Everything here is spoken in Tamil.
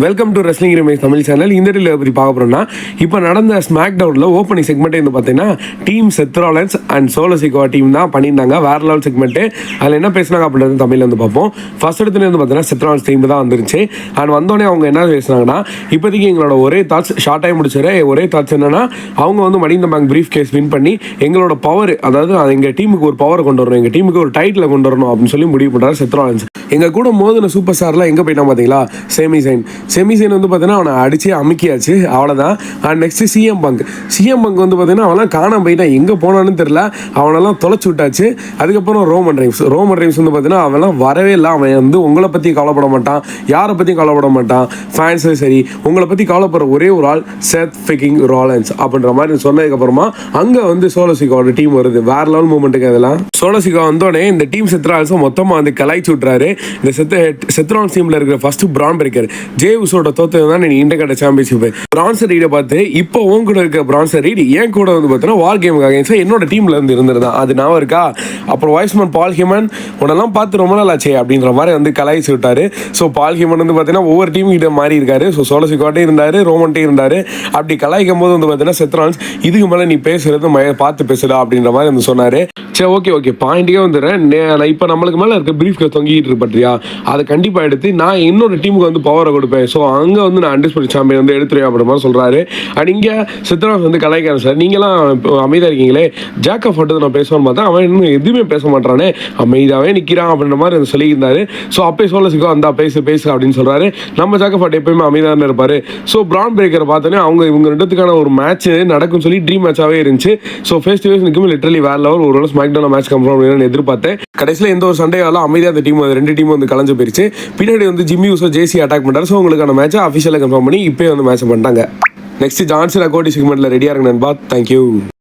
Welcome to wrestling Ramesh Tamil channel. இந்த வீடியோவில் பற்றி பார்க்க போகிறோம்னா, இப்போ நடந்த ஸ்மாக் டவுனில் ஓப்பனிங் செக்மெண்ட்டே வந்து பார்த்தீங்கன்னா team Seth Rollins and Solo Sikoa team தான் பண்ணியிருந்தாங்க. வேற லெவல் செக்மெண்ட்டு. அதில் என்ன பேசினாங்க அப்படின்றது தமிழில் வந்து பார்ப்போம். ஃபர்ஸ்ட் இடத்துல வந்து பார்த்தீங்கன்னா செத் ராலன்ஸ் டீம் தான் வந்துருச்சு. அண்ட் வந்தோடனே அவங்க என்ன பேசுனாங்கன்னா, இப்போதைக்கு எங்களோட ஒரே தாட்ஸ் ஷார்ட் ஆகி முடிச்சாரு. ஒரே தாட்ஸ் என்னன்னா, அவங்க வந்து மணி இந்த பேங்க் பிரீஃப் கேஸ் வின் பண்ணி எங்களோட பவர், அதாவது எங்கள் டீமுக்கு ஒரு பவர் கொண்டு வரணும், எங்கள் டீமுக்கு ஒரு டைட்டில் கொண்டு வரணும் அப்படின்னு சொல்லி முடிவு பண்ணுறாரு செத் ராலன்ஸ். எங்கள் கூட மோதின சூப்பர் ஸ்டார்லாம் எங்கே போயிட்டான் பார்த்தீங்களா? செமிசைன் வந்து பார்த்தீங்கன்னா அவனை அடிச்சு அமுக்கியாச்சு, அவ்வளோதான். அண்ட் நெக்ஸ்ட் சிஎம் பங்க் வந்து பார்த்தீங்கன்னா அவன்லாம் காணாம போயிட்டான், எங்கே போனான்னு தெரில, அவனெல்லாம் தொலைச்சி விட்டாச்சு. அதுக்கப்புறம் ரோமன் ரைம்ஸ் வந்து பார்த்தீங்கன்னா அவன்லாம் வரவே இல்லை. அவன் வந்து உங்களை பற்றி கவலைப்பட மாட்டான், யாரை பற்றியும் கவலைப்பட மாட்டான், ஃபேன்ஸு சரி, உங்களை பற்றி கவலைப்படுற ஒரே ஒரு ஆள் செத் ஃபிக்கிங் ராலன்ஸ் அப்படின்ற மாதிரி சொன்னதுக்கப்புறமா அங்கே வந்து சோலோ சிக்கோவோட டீம் வருது. வேற லெவல் மூமெண்ட்டுக்கு அதெல்லாம். சோலோ சிக்கோ வந்தோடனே இந்த டீம் செத் ராலன்ஸும் மொத்தமாக வந்து கலாய்ச்சி விட்றாரு. இந்த செத் ராலன்ஸ் டீமில் இருக்கிற ஃபர்ஸ்ட் பிரான் பிரேக்கர் ஜேவுஸோட தோத்தது தான் நீ இன்டர்கட்ட சாம்பியன்ஷிப். பிரான்சர் ரீடை பார்த்து இப்போ உன் கூட இருக்க பிரான்சர் ரீட் என் கூட வந்து பார்த்தீங்கன்னா வார் கேமுக்கு அகைன்ஸ்டாக என்னோட டீம்ல இருந்து இருந்திருந்தான், அது நான் இருக்கா. அப்புறம் வாய்ஸ்மேன் பால் ஹியூமன் உன்னெல்லாம் பார்த்து ரொம்ப நாள் ஆச்சே அப்படின்ற மாதிரி வந்து கலாய்ச்சி விட்டாரு. ஸோ பால் ஹியூமன் வந்து பார்த்தீங்கன்னா ஒவ்வொரு டீம் கிட்ட மாறி இருக்காரு. ஸோ சோலோ சிக்கோட்டே இருந்தாரு, ரோமன்ட்டே இருந்தாரு. அப்படி கலாய்க்கும் போது வந்து பார்த்தீங்கன்னா செத் ராலன்ஸ் இதுக்கு மேலே நீ பேசுறது பார்த்து பேசுடா அப்படின்ற மாதிரி வந்து சொன்னாரு. சரி, ஓகே பாயிண்ட்டே வந்துடுறேன். இப்போ நம்மளுக்கு மேலே இருக்க பிரீஃப் கேஸ் தொங்கிட்டு இருக்கு பற்றியா, அதை கண்டிப்பாக எடுத்து நான் என்னோட டீமுக்கு வந்து பவரை கொடுப்பேன். ஸோ அங்கே வந்து நான் அன்டிஸ்பியூட்டட் சாம்பியன் வந்து எடுத்துருவேன் அப்படின்ற மாதிரி சொல்கிறாரு. அண்ட் இங்கே செத் ராலன்ஸ் வந்து கலாய்க்காரன், சார் நீங்களாம் அமைதியாக இருக்கீங்களே, ஜாக் ஆஃப் நான் பேசுவான்னு பார்த்தா அவன் இன்னும் எதுவுமே பேச மாட்டானே, அமைதியாகவே நிற்கிறான் அப்படின்ற மாதிரி வந்து சொல்லியிருந்தாரு. ஸோ அப்போ சோலோ சிக்கோ அந்த பேசு அப்படின்னு சொல்கிறாரு. நம்ம ஜாக் ஆஃப் எப்பயுமே அமைதியாக இருப்பார். ஸோ பிரான் பிரேக்கரை பார்த்தோன்னே இவங்க ரெண்டுத்துக்கான ஒரு மேட்ச் நடக்கும்னு சொல்லி ட்ரீம் மேட்சாகவே இருந்துச்சு. ஸோ ஃபேஸ் டு ஃபேஸ் நிற்கும் லிட்டரலி வேற லெவல். ஒரு ஸ்மாக் டவுன் மேட்ச் கன்ஃபார்ம் எதிர்பார்த்தேன். கடைசியில் எந்த ஒரு சண்டையாலும் அமைதியாக அந்த டீம் ரெண்டு டீம் வந்து கலந்து போயிருச்சு. பின்னாடி வந்து ஜிம்மி யூசோ ஜேசி அட்டாக் பண்ணுறாரு. ஸோ உங்களுக்கான மேட்சை அஃபிஷியலாக கன்ஃபார்ம் பண்ணி இப்போ வந்து மேட்ச் பண்ணிட்டாங்க. நெக்ஸ்ட் ஜான்சன் அகோடி செக்மெண்ட்டில் ரெடியாக இருக்கு நண்பா. தேங்க்யூ.